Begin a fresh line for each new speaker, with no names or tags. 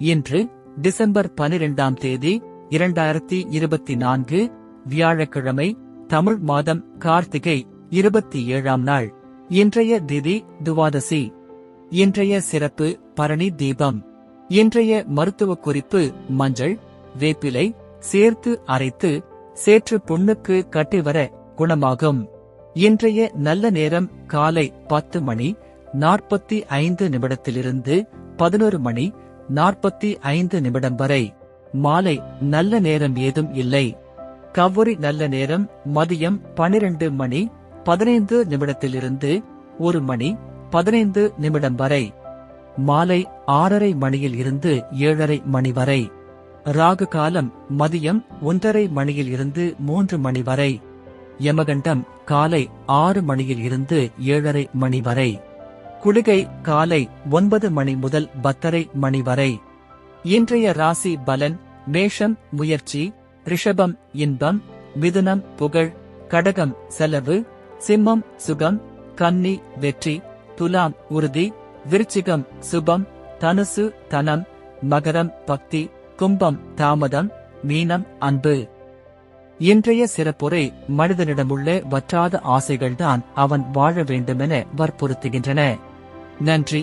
இன்று டிசம்பர் 12ஆம் தேதி 2024 வியாழக்கிழமை, தமிழ் மாதம் கார்த்திகை 27ஆம் நாள். இன்றைய திதி துவாதசி. இன்றைய சிறப்பு பரணி தீபம். இன்றைய மருத்துவ குறிப்பு: மஞ்சள், வேப்பிலை சேர்த்து அரைத்து சேற்று புண்ணுக்கு கட்டிவர குணமாகும். இன்றைய நல்ல நேரம் காலை 10:45 11:45 வரை. மாலை நல்ல நேரம் ஏதும் இல்லை. கௌரி நல்ல நேரம் மதியம் 12:15 1:15 வரை. மாலை 6:30 மணியில் இருந்து 7:30 மணி வரை. ராகு காலம் மதியம் 1:30 3 மணி வரை. யமகண்டம் காலை 6 மணியில் இருந்து 7:30 மணி வரை. குளிகை காலை 9 மணி முதல் 10:30 மணி வரை. இன்றைய ராசி பலன்: மேஷம் முயற்சி, ரிஷபம் இன்பம், மிதுனம் புகழ், கடகம் செலவு, சிம்மம் சுகம், கன்னி வெற்றி, துலாம் உறுதி, விருச்சிகம் சுபம், தனுசு தனம், மகரம் பக்தி, கும்பம் தாமதம், மீனம் அன்பு. இன்றைய சிறப்புரை: மனிதனிடமுள்ள வற்றாத ஆசைகள்தான் அவன் வாழ வேண்டுமென வற்புறுத்துகின்றன. நன்றி.